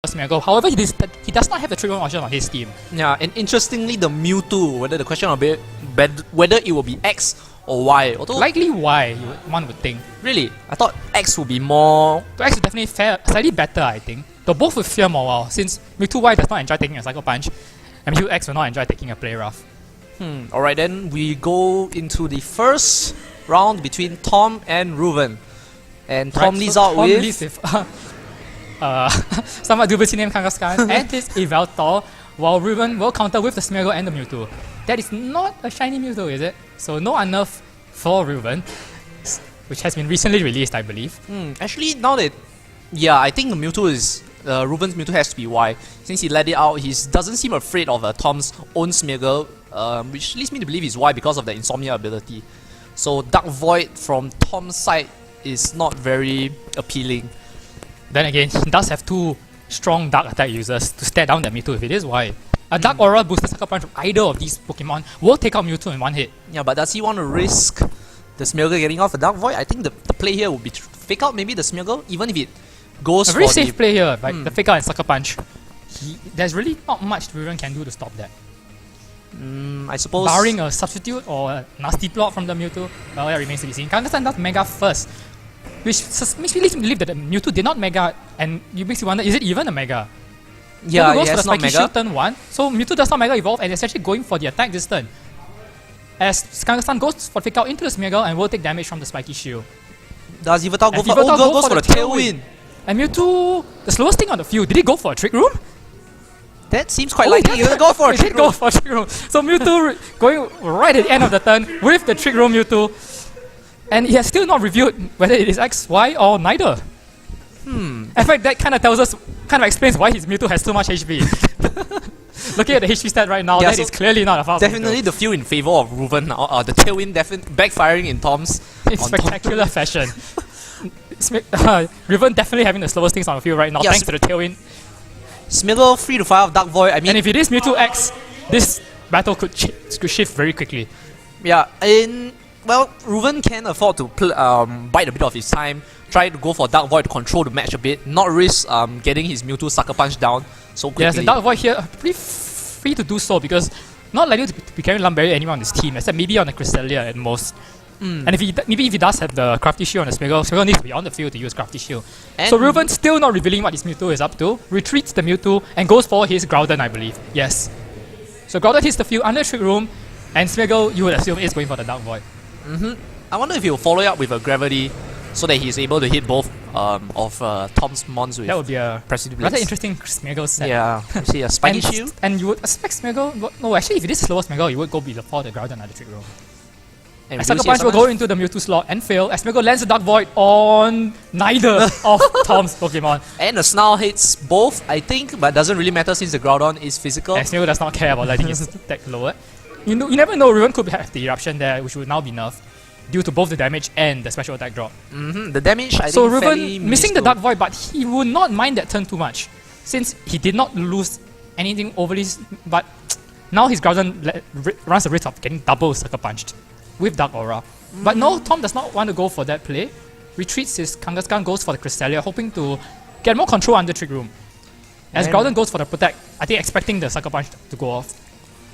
Smeargle. However, he does not have the trick room option on his team. Yeah, and interestingly, the Mewtwo, whether the question will be whether it will be X or Y. Although Likely Y, one would think. really, I thought X would be more. So X is definitely slightly better, I think. Though both will fear more well, since Mewtwo Y does not enjoy taking a Psycho Punch, and Mewtwo X will not enjoy taking a Play Rough. Alright then, we go into the first round between Tom and Reuven. And Tom leads out Tom with... leads with somewhat dubiously named Kangaskhan and his Yveltal, while Reuven will counter with the Smeargle and the Mewtwo. That is not a shiny Mewtwo, is it? So no unnerf for Reuven, which has been recently released, I believe. Actually, now that... Yeah, I think the Mewtwo is... Reuven's Mewtwo has to be Y. Since he let it out, he doesn't seem afraid of Tom's own Smeargle, which leads me to believe he's Y because of the Insomnia ability. So Dark Void from Tom's side is not very appealing. Then again, he does have two strong Dark attack users to stare down that Mewtwo if it is Y. A Dark Aura boosted Sucker Punch from either of these Pokemon will take out Mewtwo in one hit. Yeah, but does he want to risk the Smeargle getting off a Dark Void? I think the play here would be to fake out maybe the Smeargle, even if it goes A for very safe play here, like Hmm. the Fake Out and Sucker Punch. There's really not much Reuven can do to stop that. I suppose... Barring a substitute or a nasty plot from the Mewtwo, well, that remains to be seen. Kangaskhan does Mega first, which makes me believe that the Mewtwo did not Mega, and you makes you wonder, is it even a Mega? Yeah, Mewtwo goes yeah, for the it's not Spiky Mega. Shield turn 1, so Mewtwo does not Mega Evolve and is actually going for the attack this turn. As Kangaskhan goes for Fake Out into the Smeargle and will take damage from the Spiky Shield. Does Yveltal go And for... Yveltal Oh, go goes for for the the Tailwind. And Mewtwo, the slowest thing on the field, did he go for a Trick Room? That seems quite likely. He will go for a He Trick did go Room. for a Trick Room. So Mewtwo going right at the end of the turn with the Trick Room Mewtwo. And he has still not revealed whether it is X, Y, or neither. In fact, that kind of explains why his Mewtwo has so much HP. Looking at the HP stat right now, Yeah, that so is clearly not a fast Definitely the feel in favor of Reuven now. The Tailwind backfiring in Tom's... in on spectacular fashion. Reuven definitely having the slowest things on the field right now, Yeah, thanks to the Tailwind. Smeargle free to fire off Dark Void. I mean, And if it is Mewtwo X, this battle could shift very quickly. yeah, well, Reuven can afford to bite a bit of his time, try to go for Dark Void to control the match a bit, not risk getting his Mewtwo Sucker Punch down so quickly. Yes, the Dark Void here pretty free to do so because not likely to be carrying Lumberry anywhere on this team, except maybe on the Cresselia at most. And if he does have the Crafty Shield on the Smeargle needs to be on the field to use Crafty Shield. And So Reuven still not revealing what his Mewtwo is up to, retreats the Mewtwo and goes for his Groudon, I believe. Yes. So Groudon hits the field under Trick Room, and Smeargle, you would assume, is going for the Dark Void. I wonder if he'll follow it up with a Gravity so that he's able to hit both of Tom's mons with That would be a Precipice rather Blitz. interesting Smeargle set. Yeah, you see a Spiky and, Shield. and you would expect Smeargle... No, actually, if it is slower Smeargle, you would go before the Groudon at the Trick Room. And Sucker Punch will go into the Mewtwo slot and fail as Smeargle lands a Dark Void on neither of Tom's Pokemon. And the Snarl hits both, I think, but doesn't really matter since the Groudon is physical. And Smeargle does not care about letting his attack lower. You never know, Reuven could have the Eruption there, which would now be nerfed due to both the damage and the special attack drop. The damage, I So think, Reuven missing the Dark Void, but he would not mind that turn too much, since he did not lose anything overly. But now his Groudon runs the risk of getting double Sucker Punched with Dark Aura. But no, Tom does not want to go for that play. Retreats his Kangaskhan, goes for the Cresselia, hoping to get more control under Trick Room. As And- Groudon goes for the Protect, I think expecting the Sucker Punch to go off.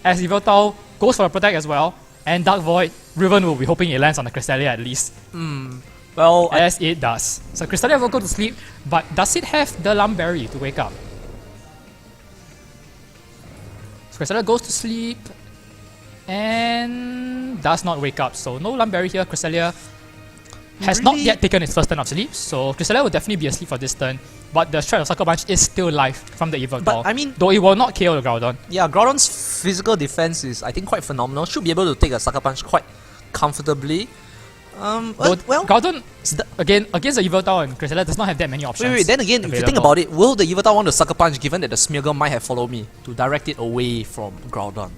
As Yveltal goes for the Protect as well, and Dark Void, Reuven will be hoping it lands on the Cresselia at least. Well, As it does. So Cresselia will go to sleep, but does it have the Lumberry to wake up? So Cresselia goes to sleep and does not wake up. So no Lumberry here. Cresselia has not Really? yet taken its first turn of sleep, so Cresselia will definitely be asleep for this turn. But the Strike of Sucker Punch is still live from the Yveltal. But I mean, though it will not KO the Groudon. yeah, Groudon's physical defense is, I think, quite phenomenal. Should be able to take a Sucker Punch quite comfortably. Though Well, Groudon, again, against the Yveltal and Cresselia does not have that many options. wait, then again, if you think available. about it, will the Yveltal want to Sucker Punch given that the Smeargle might have followed me to direct it away from Groudon?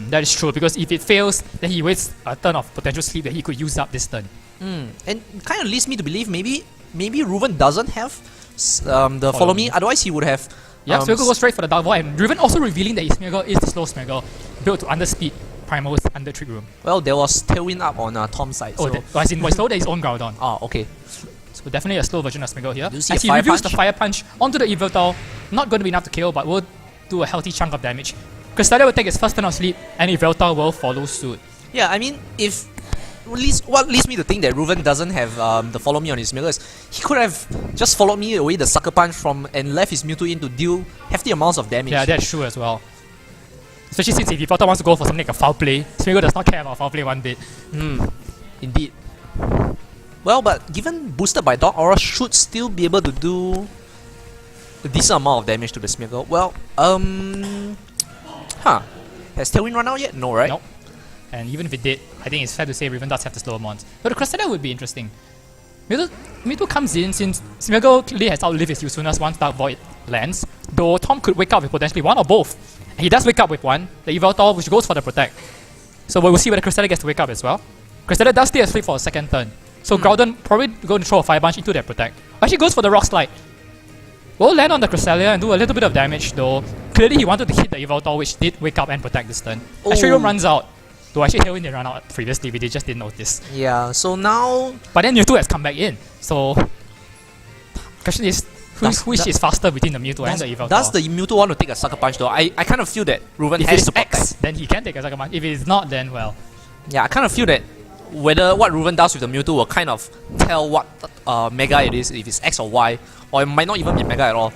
That is true, because if it fails, then he wastes a turn of potential sleep that he could use up this turn. And kind of leads me to believe maybe Reuven doesn't have the follow me, otherwise he would have... Yeah, Smeargle goes straight for the Dark Void, and Reuven also revealing that his Smeargle is the slow Smeargle, built to underspeed primals under Trick Room. Well, there was Tailwind up on Tom's side. Oh, so as in, well, slow that his own Groudon. Ah, okay. So definitely a slow version of Smeagol here. Do you see As a he fire reveals punch? the Fire Punch onto the Yveltal. Not going to be enough to kill, but will do a healthy chunk of damage. Cresselia will take his first turn of sleep, and Yveltal will follow suit. Yeah, I mean, if what leads me to think that Reuven doesn't have the follow me on his Smeagol is he could have just followed me away the Sucker Punch from and left his Mewtwo in to deal hefty amounts of damage. Yeah, that's true as well. Especially since if Yveltal wants to go for something like a foul play, Smeagol does not care about foul play one bit. Indeed. Well, but given boosted by Dark Aura, should still be able to do a decent amount of damage to the Smeagol. Well, has Tailwind run out yet? No, right? Nope. And even if it did, I think it's fair to say Reuven does have the slower mons. But the Cresselia would be interesting. Mewtwo comes in since Smeagol clearly has outlived his usefulness once Dark Void lands, though Tom could wake up with potentially one or both. And he does wake up with one, the Yveltal, which goes for the Protect. So we'll see whether Cresselia gets to wake up as well. Cresselia does stay asleep for a second turn. So Groudon probably going to throw a Fire Punch into that Protect. Actually goes for the Rock Slide. Will land on the Cresselia and do a little bit of damage, though clearly he wanted to hit the Yveltal, which did wake up and protect this turn. Actually Room runs out. Though actually Tailwind did run out previously, we just didn't notice. Yeah, so now... But then Mewtwo has come back in. So question is, which is faster between the Mewtwo and the Yveltal? Does the Mewtwo want to take a Sucker Punch though? I kind of feel that Reuven if has it's to protect. X, then he can take a Sucker Punch. If it is not, then well. Yeah, I kind of feel that whether what Reuven does with the Mewtwo will kind of tell what Mega it is, if it's X or Y, or it might not even be Mega at all.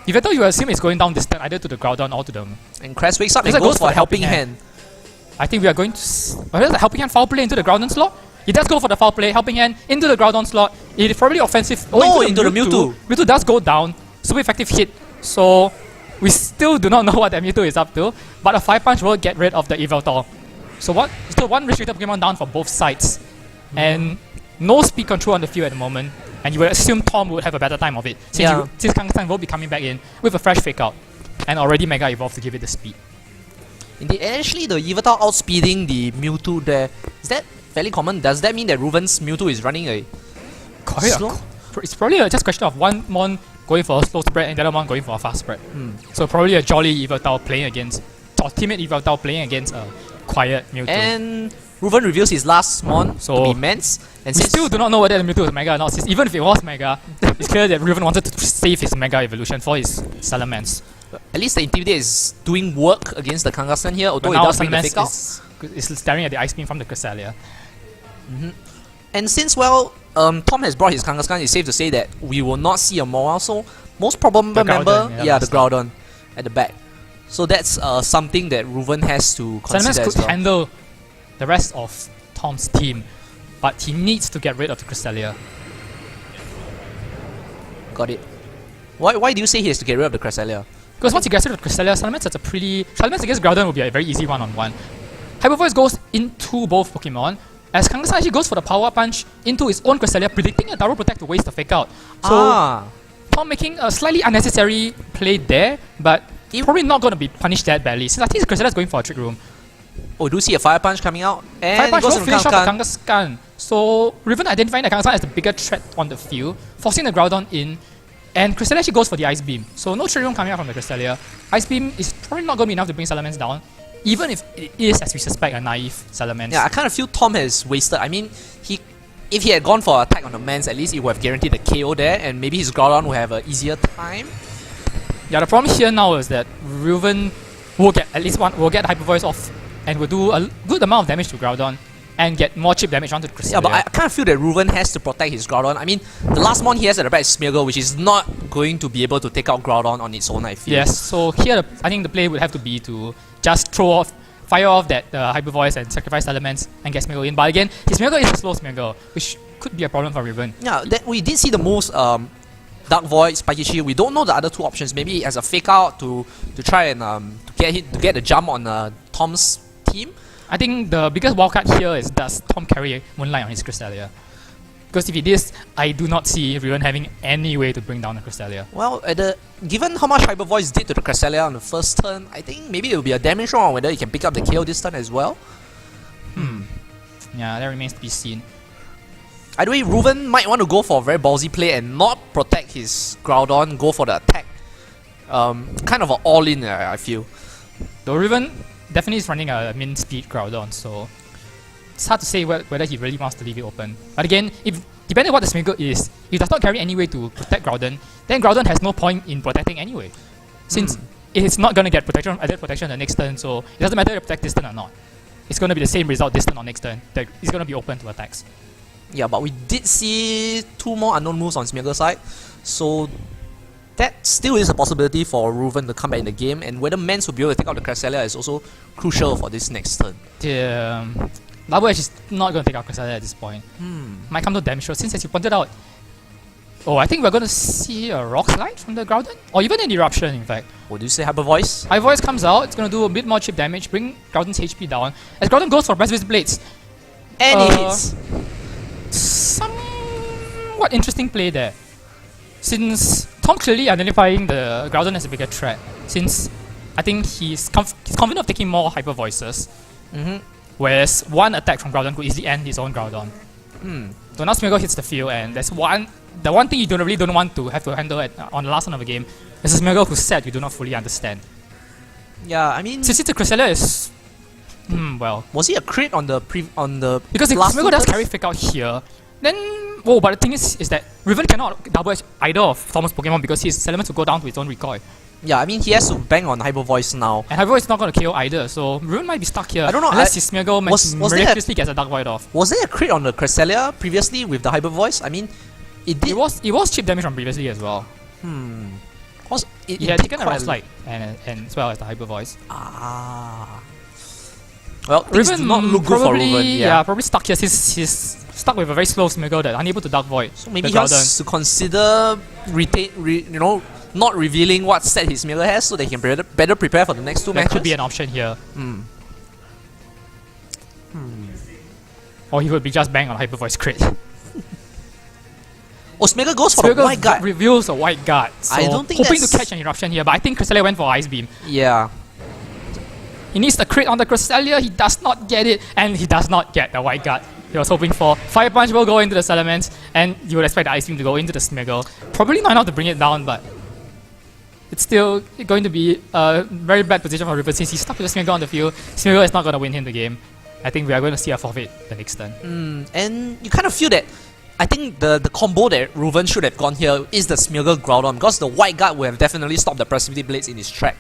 Yveltal, you assume it's going down this turn either to the Groudon or to the... And Crest wakes up and Crest goes goes for a Helping Hand. I think we are going to... the Helping Hand foul play into the Groudon slot? He does go for the foul play, Helping Hand into the Groudon slot. It is probably offensive. No, into the Mewtwo. Mewtwo does go down. Super effective hit. So we still do not know what that Mewtwo is up to. But a Fire Punch will get rid of the Yveltal. So one restricted Pokemon down for both sides. And no speed control on the field at the moment. And you would assume Tom would have a better time of it. Since Kangaskhan will be coming back in with a fresh Fake Out. And already Mega Evolve to give it the speed. Indeed, and actually the Yveltal outspeeding the Mewtwo there, is that fairly common? Does that mean that Reuven's Mewtwo is running a slow? It's probably just a question of one Mon going for a slow spread and the other one going for a fast spread. So probably a jolly Yveltal playing against, or timid Yveltal playing against a quiet Mewtwo. And Reuven reveals his last Mon to be Mance. And we still do not know whether the Mewtwo is Mega or not, since even if it was Mega, it's clear that Reuven wanted to save his Mega evolution for his Salamence. At least the Intimidate is doing work against the Kangaskhan here, although it now does bring the Fake Out. is staring at the Ice Beam from the Cresselia. And since, well, Tom has brought his Kangaskhan, it's safe to say that we will not see a Mawile, so most probable The member, Groudon, the Groudon at the back. So that's something that Reuven has to consider Salamence as could well. handle the rest of Tom's team, but he needs to get rid of the Cresselia. Got it. Why do you say he has to get rid of the Cresselia? Because once he gets rid of Cresselia, Salamence has a pretty... Salamence against Groudon will be a very easy one-on-one. Hyper Voice goes into both Pokemon, as Kangaskhan actually goes for the Power Punch into his own Cresselia, predicting a Double Protect to waste the Fake Out. So Tom making a slightly unnecessary play there, but probably not going to be punished that badly, since I think Cresselia is going for a Trick Room. Oh, do you see a Fire Punch coming out? And Fire Punch goes will to finish off the Kangaskhan. Kangaskhan. So Reuven identifying the Kangaskhan as the bigger threat on the field, forcing the Groudon in, and Cresselia actually goes for the Ice Beam. So no Trick Room coming out from the Cresselia. Ice Beam is probably not going to be enough to bring Salamence down, even if it is, as we suspect, a naive Salamence. Yeah, I kind of feel Tom has wasted. I mean, if he had gone for attack on the Mance, at least he would have guaranteed the KO there, and maybe his Groudon would have an easier time. Yeah, the problem here now is that Reuven will get at least one, will get Hyper Voice off, and will do a good amount of damage to Groudon, and get more chip damage onto the Cresselia. Yeah, but I kind of feel that Reuven has to protect his Groudon. I mean, the last Mon he has at the back is Smeagol, which is not going to be able to take out Groudon on its own, I feel. Yes, so here I think the play would have to be to just fire off that Hyper Voice and sacrifice elements and get Smeagol in. But again, his Smeagol is a slow Smeagol, which could be a problem for Reuven. Yeah, we did see the moves Dark Void, Spiky Shield. We don't know the other two options. Maybe as a Fake Out to try and to get the jump on Tom's team. I think the biggest wildcard here is, does Tom carry Moonlight on his Cresselia? Because if it is, I do not see Reuven having any way to bring down the Cresselia. Well, given how much Hyper Voice did to the Cresselia on the first turn, I think maybe it will be a damage roll on whether he can pick up the KO this turn as well. Yeah, that remains to be seen. Either way, Reuven might want to go for a very ballsy play and not protect his Groudon, go for the attack. Kind of an all-in, I feel. Though Reuven definitely is running a min-speed Groudon, so it's hard to say whether he really wants to leave it open. But again, if depending on what the Smeagol is, if it does not carry any way to protect Groudon, then Groudon has no point in protecting anyway. Since it's not going to get protection, added protection the next turn, so it doesn't matter if you protect this turn or not. It's going to be the same result this turn or next turn. That it's going to be open to attacks. Yeah, but we did see 2 more unknown moves on Smeagol's side, so that still is a possibility for Reuven to come back in the game, and whether Mance will be able to take out the Cresselia is also crucial for this next turn. Double Edge is not going to take out Cresselia at this point. Might come to damage throw, since as you pointed out, I think we're going to see a Rock Slide from the Groudon, or even an Eruption in fact. Would you say Hyper Voice? Hyper Voice comes out, it's going to do a bit more chip damage, bring Groudon's HP down, as Groudon goes for Precipice Blades. And it hits! Somewhat interesting play there. Since Tom clearly identifying the Groudon as a bigger threat, since I think he's confident of taking more Hyper Voices, whereas one attack from Groudon could easily end his own Groudon. So now Smeagol hits the field, and there's the one thing you really don't want to have to handle on the last turn of the game is a Smeagol who's sad you do not fully understand. Yeah, I mean, since the Cresselia is was he a crit on the because if Smeagol does carry Fake Out here, then but the thing is that Reuven cannot double edge either of Thomas' Pokemon because his elements will go down to its own recoil. Yeah, I mean he has to bang on Hyper Voice now. And Hyper Voice is not going to KO either, so Reuven might be stuck here. I don't know. Unless his Smeagol miraculously gets a Dark Void off. Was there a crit on the Cresselia previously with the Hyper Voice? I mean, it did. It was chip damage from previously as well. It had taken a Rock Slide and as well as the Hyper Voice. Well, things do not look good for Reuven. Yeah, probably stuck here. He's stuck with a very slow Smeagol that's unable to Dark Void. So maybe he has to consider not revealing what set his Smeagol has so that he can better prepare for the next 2 matches. That could be an option here. Or he would be just bang on Hyper Voice crit. Smeagol goes for the White Guard. Reveals a White Guard. So I don't think hoping to catch an Eruption here, but I think Cresselia went for Ice Beam. Yeah. He needs the crit on the Cresselia, he does not get it, and he does not get the White Guard. He was hoping for Fire Punch will go into the Salamence, and you would expect the Ice Beam to go into the Smeagol. Probably not enough to bring it down, but it's still going to be a very bad position for Reuven since he's stuck with the Smeagol on the field. Smeagol is not going to win him the game. I think we are going to see a forfeit the next turn. And you kind of feel that I think the combo that Reuven should have gone here is the Smeagol Groudon because the White Guard would have definitely stopped the Precipice Blades in his track.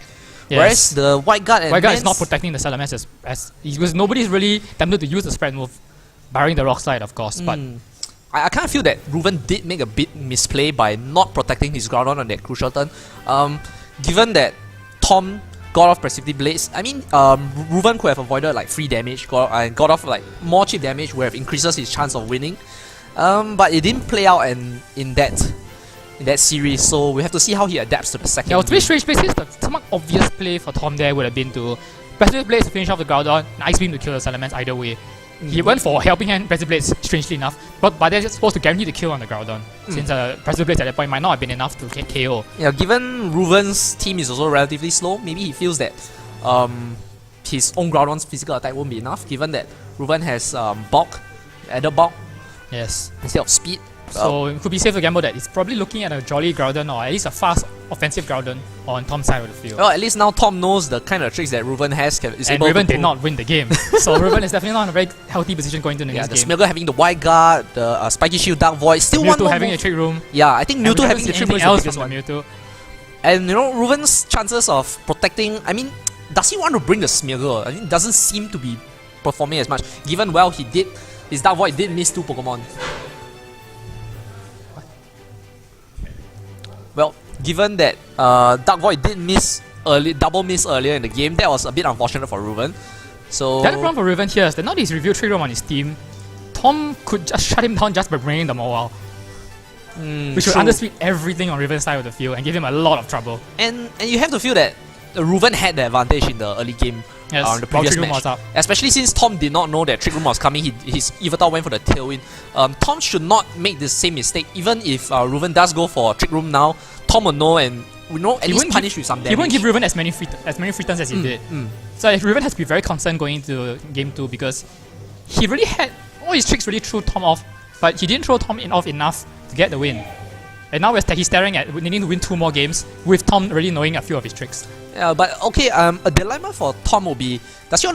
Yes. Whereas the White Guard is not protecting the Salamence because nobody's really tempted to use the spread move, barring the Rock Slide of course. But I kind of feel that Reuven did make a bit misplay by not protecting his Groudon on that crucial turn. Given that Tom got off Precipice Blades, I mean Reuven could have avoided like free damage and got off like more chip damage would have increases his chance of winning. But it didn't play out in that series, so we have to see how he adapts to the second. Yeah, it's a bit strange because the somewhat obvious play for Tom there would have been to Precipice Blades to finish off the Groudon, and Ice Beam to kill the Salamence either way. He went for Helping Hand Precipice Blades, strangely enough, but they're just supposed to guarantee the kill on the Groudon, since Precipice Blades at that point might not have been enough to get KO. Yeah, given Reuven's team is also relatively slow, maybe he feels that his own Groudon's physical attack won't be enough, given that Reuven has bulk, added bulk, instead of speed. So it could be safe to gamble that he's probably looking at a jolly Groudon or at least a fast offensive Groudon on Tom's side of the field. Well, at least now Tom knows the kind of tricks that Reuven has. And Reuven did not win the game. So Reuven is definitely not in a very healthy position going into the next game. The Smeagol having the White Guard, the Spiky Shield, Dark Void, still one more having a Trick Room. Yeah, I think Mewtwo having the Trick Room is the biggest one. Mewtwo. And Reuven's chances of protecting, I mean, does he want to bring the Smeagol? I mean, it doesn't seem to be performing as much. Given his Dark Void did miss 2 Pokemon. Well, given that Dark Void did double miss earlier in the game, that was a bit unfortunate for Reuven. So the other problem for Reuven here is that now that he's revealed Trick Room on his team, Tom could just shut him down just by bringing the Mawile. Which would underspeed everything on Reuven's side of the field and give him a lot of trouble. And you have to feel that Reuven had the advantage in the early game. The previous match. Especially since Tom did not know that Trick Room was coming, his Yveltal went for the Tailwind. Tom should not make the same mistake. Even if Reuven does go for Trick Room now, Tom will know and at least punish with some damage. He won't give Reuven as many free turns as he did. So Reuven has to be very concerned going into game 2 because he really had all his tricks really threw Tom off, but he didn't throw Tom off enough to get the win. And now he's staring at needing to win 2 more games with Tom really knowing a few of his tricks. Yeah, but okay, a dilemma for Tom will be, does he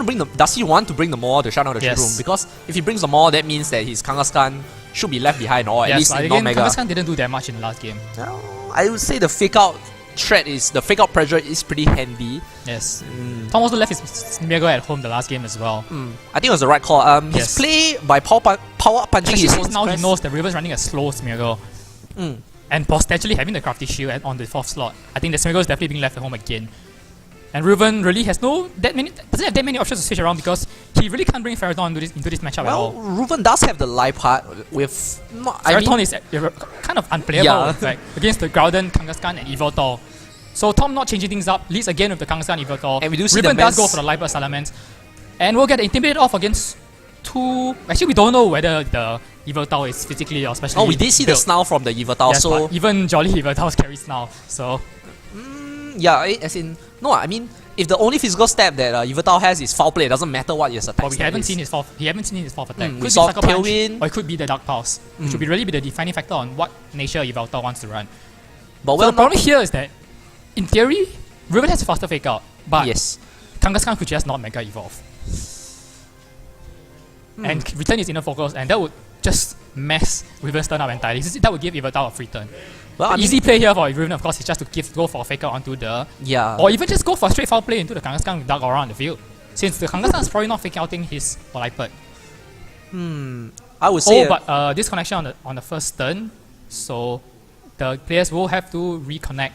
want to bring the Mawile to shut down the Trick Room? Because if he brings the Mawile, that means that his Kangaskhan should be left behind, or at Yes, least but in again, non-mega. Kangaskhan didn't do that much in the last game. I would say the fake out fake out pressure is pretty handy. Yes. Tom also left his Smeargle at home the last game as well. I think it was the right call. His Yes. play by power punching Especially his since own now he press. knows that Reuven's running a slow Smeargle. And potentially having the crafty shield on the 4th slot. I think the Smeargle is definitely being left at home again. And Reuven really has doesn't have that many options to switch around because he really can't bring Ferrothorn into this matchup at Well, all. Reuven does have the live part with. Ferrothorn is kind of unplayable Yeah. like, against the Groudon, Kangaskhan, and Yveltal. So Tom not changing things up, leads again with the Kangaskhan, Yveltal. And we do see the Reuven does Mans- go for the Light Burst Element. And we'll get intimidated off against two. Actually, we don't know whether the Yveltal is physically or specially. Oh, we did see the built. Snarl from the Yveltal, Yes, so. but even Jolly Yveltal carries now. So Yeah, as in. No, I mean, if the only physical stab that Yveltal has is foul play, it doesn't matter what his attack but we stat haven't is. seen his fourth. He haven't seen his fourth attack. We Could be saw Sucker Punch, Tailwind. or it could be the Dark Pulse, which would really be the defining factor on what nature Yveltal wants to run. But So well, the problem here is that, in theory, Reuven has a faster fake out, but yes. Kangaskhan could just not Mega Evolve. And return his inner focus, and that would just mess Reuven's turn up entirely. That would give Yveltal a free turn. Well, The I mean, easy play here for Reuven, of course, is just to go for a fake out onto the. yeah. Or even just go for a straight foul play into the Kangaskhan with Dark Aura on the field. Since the Kangaskhan is probably not faking outing his Poliped. I would say. Oh, but disconnection on the first turn, so the players will have to reconnect.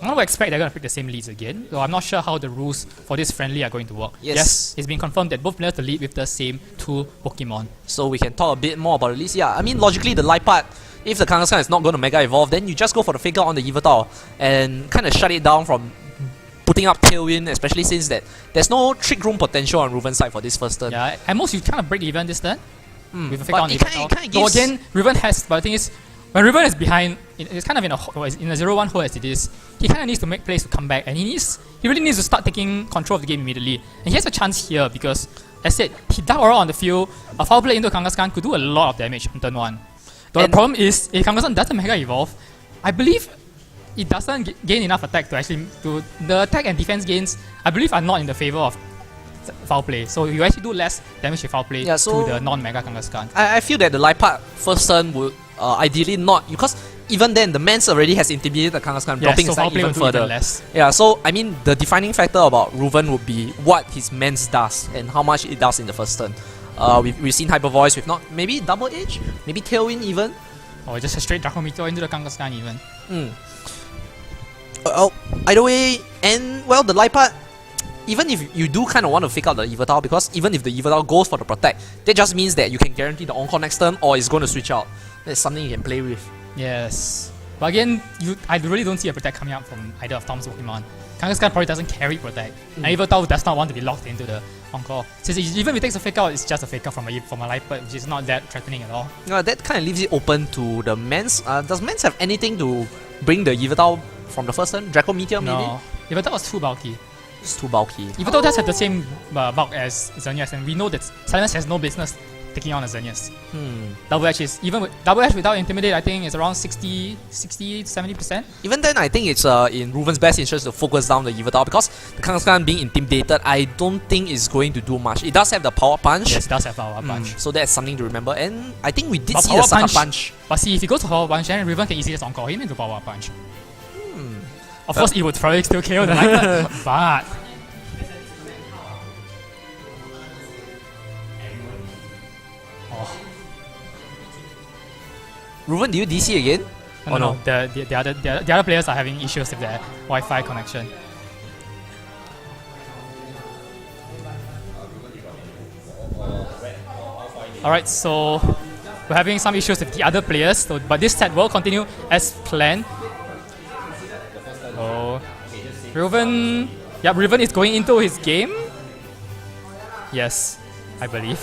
I don't expect they're going to pick the same leads again, so I'm not sure how the rules for this friendly are going to work. Yes. It's been confirmed that both players will lead with the same 2 Pokemon. So we can talk a bit more about the list. Yeah, I mean, logically, the light part, if the Kangaskhan is not going to Mega Evolve, then you just go for the fake out on the Yveltal and kind of shut it down from putting up Tailwind, especially since that there's no trick room potential on Reuven's side for this first turn. Yeah, at most you kind of break even this turn with a fake But out on it Yveltal. kinda So gives- again, Reuven has, but the thing is, when Reuven is behind, it's kind of in a 0-1 hole as it is, he kind of needs to make plays to come back, and he really needs to start taking control of the game immediately. And he has a chance here because, as I said, he Dark Aura on the field, a foul play into Kangaskhan could do a lot of damage on turn 1. The And- problem is, if Kangaskhan doesn't Mega Evolve, I believe it doesn't gain enough attack to actually, the attack and defense gains, I believe, are not in the favor of foul play. So you actually do less damage with foul play Yeah, so- to the non-Mega Kangaskhan. I feel that the light part first turn would ideally not, because even then the Mans already has intimidated the Kangaskhan, dropping so his foul side play even will do further. even less. Yeah, so I mean, the defining factor about Reuven would be what his Mans does and how much it does in the first turn. We've seen Hyper Voice with not maybe Double Edge, maybe Tailwind even. Or just a straight Draco Meteor into the Kangaskhan even. Either way, and well, the light part, even if you do kind of want to fake out the Yveltal, because even if the Yveltal goes for the protect, that just means that you can guarantee the Encore next turn, or it's going to switch out. That's something you can play with. Yes. But again, I really don't see a protect coming out from either of Tom's Pokemon. Kangaskhan probably doesn't carry protect. And Yveltal does not want to be locked into the Encore. Since even if it takes a fake out, it's just a fake out from a Lipert, which is not that threatening at all. That kind of leaves it open to the Mans. Does Mans have anything to bring the Yveltal from the first turn? Draco Meteor maybe? No. Yveltal was too bulky. It's too bulky. Yveltal does have the same bulk as Xerneas, and we know that Silence has no business taking on a Xerneas. Double Edge is, even with Double Edge without Intimidate, I think it's around 60 to 70%. Even then, I think it's in Reuven's best interest to focus down the Yveltal, because the Kangaskhan being intimidated, I don't think is going to do much. It does have the power punch. Yes, it does have Power Punch. So that's something to remember. And I think we did But see Power the Sucker Punch- Punch. But see, if he goes to Power Punch, then Reuven can easily just Encore him into Power Punch. Of course, it would probably still KO the Lipert, but... Reuven, do you DC again? No, no, the other players are having issues with their Wi-Fi connection. Alright, so we're having some issues with the other players, so, but this set will continue as planned. So, Reuven, Reuven is going into his game. Yes, I believe.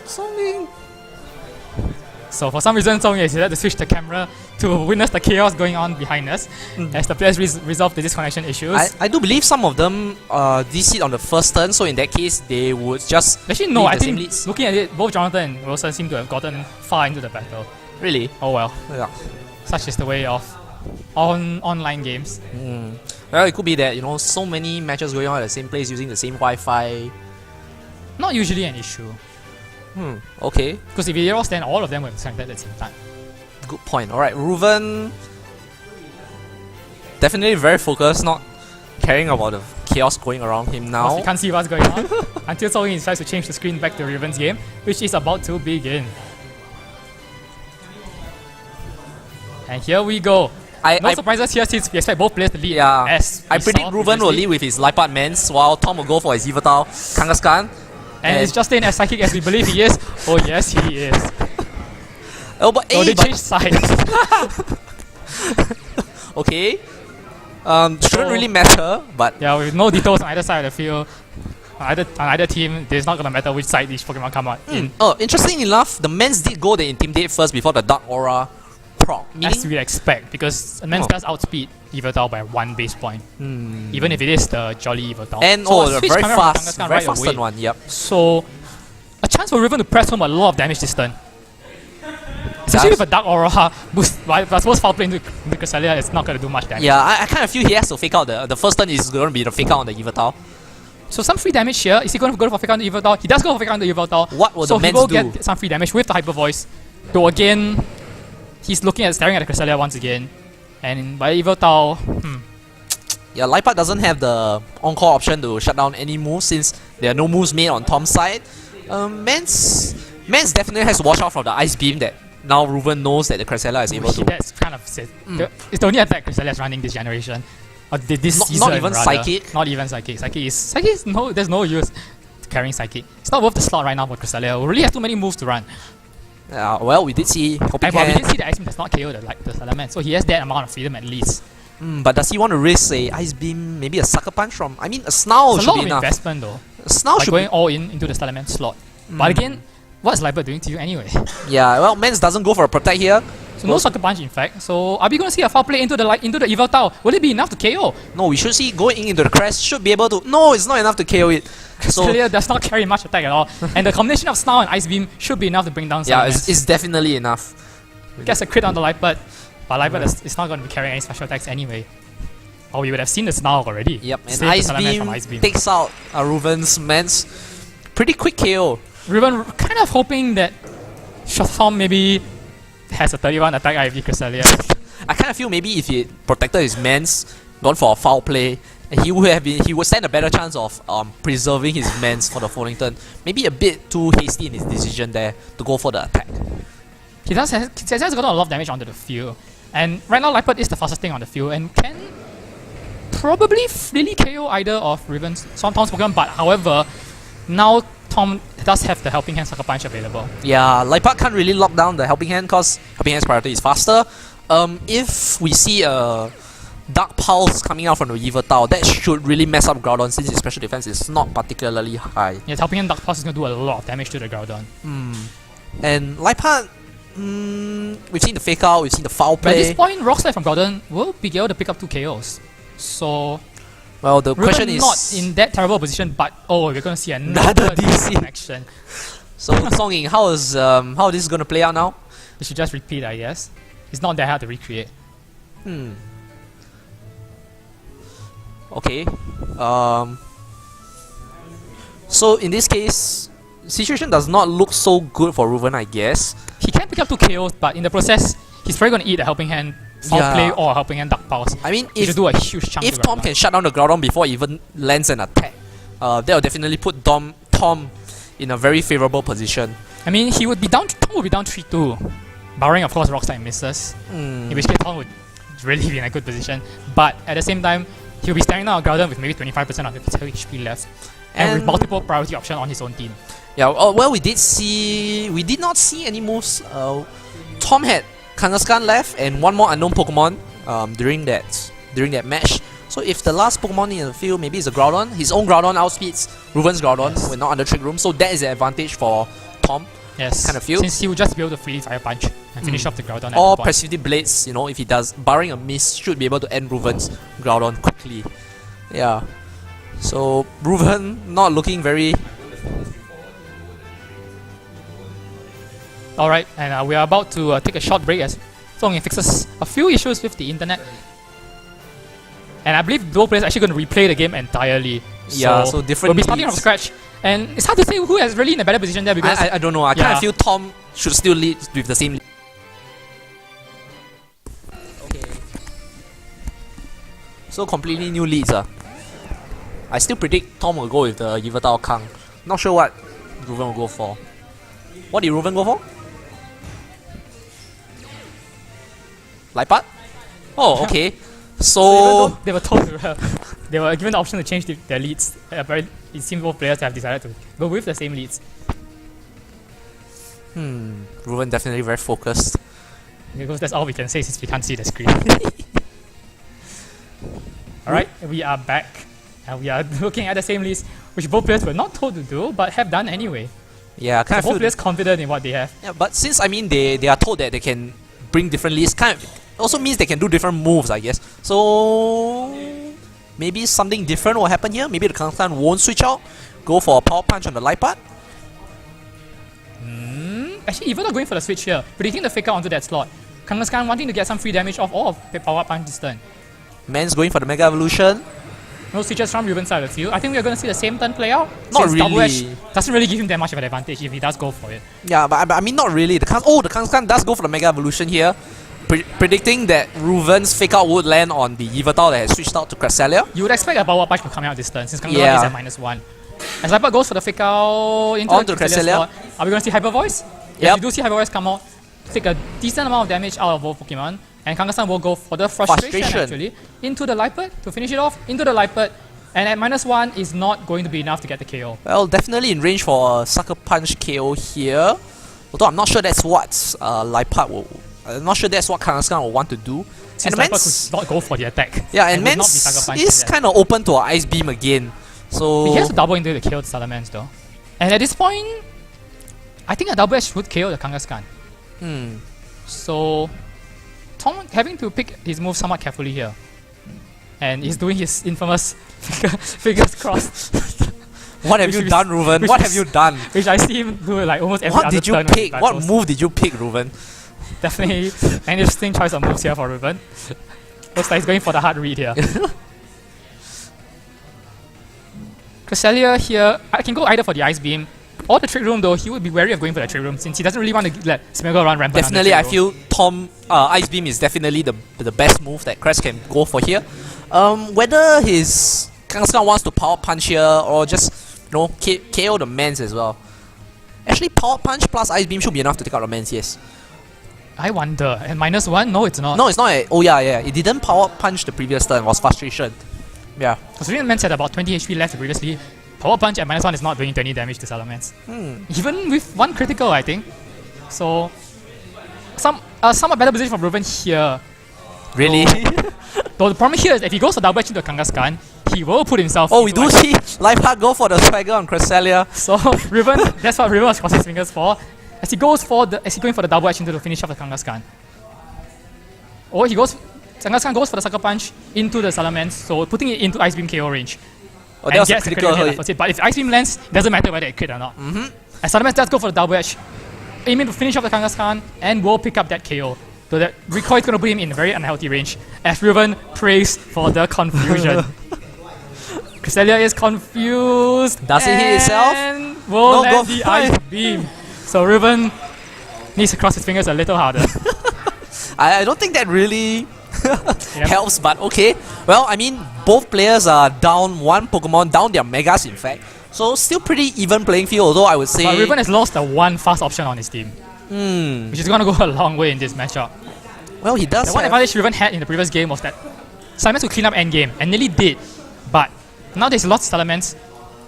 Something. So for some reason, Zong Ying decided to switch the camera to witness the chaos going on behind us as the players resolve the disconnection issues. I do believe some of them DC'd on the first turn, so in that case, they would just. Actually, no, leave I the same think leads. looking at it, both Jonathan and Wilson seem to have gotten far into the battle. Really? Oh well, Yeah. such is the way of online games. Well, it could be that, so many matches going on at the same place using the same Wi-Fi. Not usually an issue. Okay. Because if he lost, then all of them were disconnected at the same time. Good point. Alright, Reuven definitely very focused, not caring about the chaos going around him now. Because we can't see what's going on until Zong Ying decides to change the screen back to Reuven's game, which is about to begin. And here we go. No surprises here since we expect both players to lead. Yeah, As I predict Reuven will lead with his Lipart Mans, while Tom will go for his Yveltal Kangaskhan. And it's Justin as psychic as we believe he is. Oh yes, he is. Oh, but they changed sides. Okay. Shouldn't really matter, but yeah, with no details on either side of the field, on either team, it's not gonna matter which side each Pokemon come out in. Oh, interesting enough, the Mans did go the Intimidate first before the Dark Aura proc. As we expect, because Mans does outspeed Yveltal by 1 base point. Even if it is the Jolly Yveltal. And so the very fast one, yep. So, a chance for Reuven to press home a lot of damage this turn. Especially with a Dark Aura boost, but I suppose foul play into Cresselia is not going to do much damage. Yeah, I kind of feel he has to fake out the first turn is going to be the fake out on the Yveltal. So some free damage here. Is he going to go for fake out on the Yveltal? He does go for fake out on the Yveltal. What will the Mans do? So he will get some free damage with the Hyper Voice. Though again, he's staring at the Cresselia once again. And by Yveltal, Yeah, Lipart doesn't have the on-call option to shut down any moves since there are no moves made on Tom's side. Mans definitely has to watch out for the Ice Beam that now Reuven knows that the Cresselia is able to. That's kind of it. It's the only attack Cresselia is running this generation. Or this season, not even rather. Psychic? Not even Psychic. Psychic is no, there's no use carrying Psychic. It's not worth the slot right now for Cresselia. We really have too many moves to run. Well, we did see Helping Hand. Hand. We did see the Ice Beam does not KO the Salamence, so he has that amount of freedom at least. But does he want to risk a Ice Beam, maybe a Sucker Punch from... I mean, a Snarl it's should a lot be of enough. investment though. A Snarl should going be... all in into the Salamence slot. But again, what's Lipart doing to you anyway? Yeah, well, Mans doesn't go for a Protect here. So no Sucker Punch in fact. So are we going to see a foul play into the Yveltal? Will it be enough to KO? No, we should see going into the Crest should be able to... No, it's not enough to KO it. So Cresselia does not carry much attack at all. And the combination of Snarl and Ice Beam should be enough to bring down Salamence. yeah, it's definitely enough. Gets a crit on the Lipart, but Lipart is not going to be carrying any special attacks anyway. Or we would have seen the Snarl already. Yep, and Save the Salamence from Ice Beam takes out Reuven's Mans. Pretty quick KO. Reuven kind of hoping that Shotform maybe has a 31 attack IV Cresselia. I kind of feel maybe if he protected his Mans, gone for a foul play, he would stand a better chance of preserving his Mans for the following turn. Maybe a bit too hasty in his decision there to go for the attack. He has gotten a lot of damage onto the field. And right now Lipart is the fastest thing on the field and can probably really KO either of Tom's Pokemon, but however, now Tom does have the Helping Hand Sucker Punch available. Yeah, Lipart can't really lock down the Helping Hand because Helping Hand's priority is faster. If we see a Dark Pulse coming out from the Yveltal, that should really mess up Groudon since his special defense is not particularly high. Yes, Helping Hand Dark Pulse is going to do a lot of damage to the Groudon. And Lipart, we've seen the Fake Out, we've seen the Foul Play. But at this point, Rock Slide from Groudon will be able to pick up 2 KOs. So, well, the question is not in that terrible position, but we're going to see another DC action. So, Zong Ying, how is this going to play out now? We should just repeat, I guess. It's not that hard to recreate. Okay. So in this case, situation does not look so good for Reuven, I guess. He can pick up 2 KOs, but in the process, he's probably going to eat a Helping Hand Foul Play or a Helping Hand Dark Pulse. I mean, if do a huge chunk if Tom can shut down the Groudon before he even lands an attack, that will definitely put Tom in a very favorable position. I mean, Tom would be down 3-2, barring of course Rock Slide misses. In which case Tom would really be in a good position. But at the same time, he'll be staring down a Groudon with maybe 25% of his HP left, and with multiple priority options on his own team. Yeah, well, we did not see any moves. Tom had Kangaskhan left and one more unknown Pokemon during that match. So if the last Pokemon in the field maybe is a Groudon, his own Groudon outspeeds Reuven's Groudon. We're not under Trick Room, so that is an advantage for Tom. Yes, kind of feel. Since he would just be able to freely Fire Punch and finish off the Groudon. Or Precipitate Blades, if he does, barring a miss, should be able to end Reuven's Groudon quickly. Yeah. So Reuven not looking very... Alright, and we are about to take a short break as Zong Ying fixes a few issues with the internet. And I believe both players are actually going to replay the game entirely. Yeah, so different we'll be starting from leads. scratch. And it's hard to say who is really in a better position there because I don't know. I kind Yeah. of feel Tom should still lead with the same. Okay. So completely new leads. I still predict Tom will go with the Yveltal Kang. Not sure what Reuven will go for. What did Reuven go for? Lipat? Oh, okay. So So even though they were told they were given the option to change their leads. Apparently, it seems both players have decided to go with the same leads. Reuven definitely very focused. Because that's all we can say since we can't see the screen. Alright, we are back. And we are looking at the same leads, which both players were not told to do, but have done anyway. Yeah, kind So of both feel. players confident in what they have. Yeah, but since they are told that they can bring different leads, kind of also means they can do different moves, I guess. So maybe something different will happen here. Maybe the Kangaskhan won't switch out, go for a power punch on the light part. Actually, even not going for the switch here, predicting the fake out onto that slot. Kangaskhan wanting to get some free damage off all of power punch this turn. Man's going for the Mega Evolution. No switches from Reuven's side of the field. I think we are going to see the same turn play out. Not since double edge really. doesn't really give him that much of an advantage if he does go for it. Yeah, but I mean not really. The Kangaskhan does go for the Mega Evolution here, predicting that Reuven's fake out would land on the Yveltal that has switched out to Cresselia. You would expect a power punch to come out this turn since Kangaskhan Yeah. is at -1. As Viper goes for the fake out into Onto the Cresselia Cresselia. slot, are we going to see Hyper Voice? Yep. Yes, we do see Hyper Voice come out, take a decent amount of damage out of both Pokemon, and Kangaskhan will go for the frustration actually into the Liepard to finish it off, into the Liepard, and at -1 is not going to be enough to get the KO. Well, definitely in range for a Sucker Punch KO here. Although I'm not sure that's what Liepard will. I'm not sure that's what Kangaskhan will want to do. Since And Viper Mans, could not go for the attack. yeah, and would not be Mans Sucker Punch is in that. kind of open to an Ice Beam again. So He has to double into the KO to Salamence though. And at this point, I think a double edge would KO the Kangaskhan. So Tom having to pick his move somewhat carefully here. And he's doing his infamous fingers crossed. what have Which you is- done, Reuven? which What is- have you done? Which I see him do like almost every What other did you turn when he pick? What battles. move did you pick, Reuven? Definitely an interesting choice of moves here for Reuven. Looks like he's going for the hard read here. Cresselia here, I can go either for the Ice Beam or the Trick Room though. He would be wary of going for the Trick Room since he doesn't really want to let Smeagol run rampant. on the Definitely, Trick I Room. feel Tom Ice Beam is definitely the best move that Crest can go for here. Whether his Kangaskhan wants to power punch here or just KO the Mans as well. Actually, power punch plus Ice Beam should be enough to take out the Mans. Yes. I wonder. And -1? No, it's not. No, it's not. Oh yeah. It didn't power punch the previous turn. It was frustration. Yeah. Considering the man had about 20 HP left previously, Power Punch at -1 is not doing 20 damage to Salamence. Even with one critical, I think. So, somewhat better position for Reuven here. Really? Though the problem here is if he goes for double edge into Kangaskhan, he will put himself. Oh, we into do see Liepard go for the swagger on Cresselia. So Reuven, that's what Reuven was crossing his fingers for. As he's going for the double edge into the finish of the Kangaskhan. Or Kangaskhan goes for the Sucker Punch into the Salamence, so putting it into Ice Beam KO range. Oh, that And was a gets the critical hit hit. afterwards. But if Ice Beam lands, it doesn't matter whether it crit or not. As Salamence does go for the double edge, aiming to finish off the Kangaskhan, and will pick up that KO. So that recoil is going to put him in a very unhealthy range, as Reuven prays for the confusion. Cresselia is confused. Does it hit itself? And will No, land go the for it. Ice Beam. So Reuven needs to cross his fingers a little harder. I don't think that really Yep. helps, but okay. Well, I mean, both players are down one Pokemon, down their Megas in fact. So still pretty even playing field, although I would say... But Reuven has lost the one fast option on his team, which is going to go a long way in this matchup. Well, he does The one have... advantage Reuven had in the previous game was that Salamence would clean up endgame, and nearly did. But now that he's lost Salamence,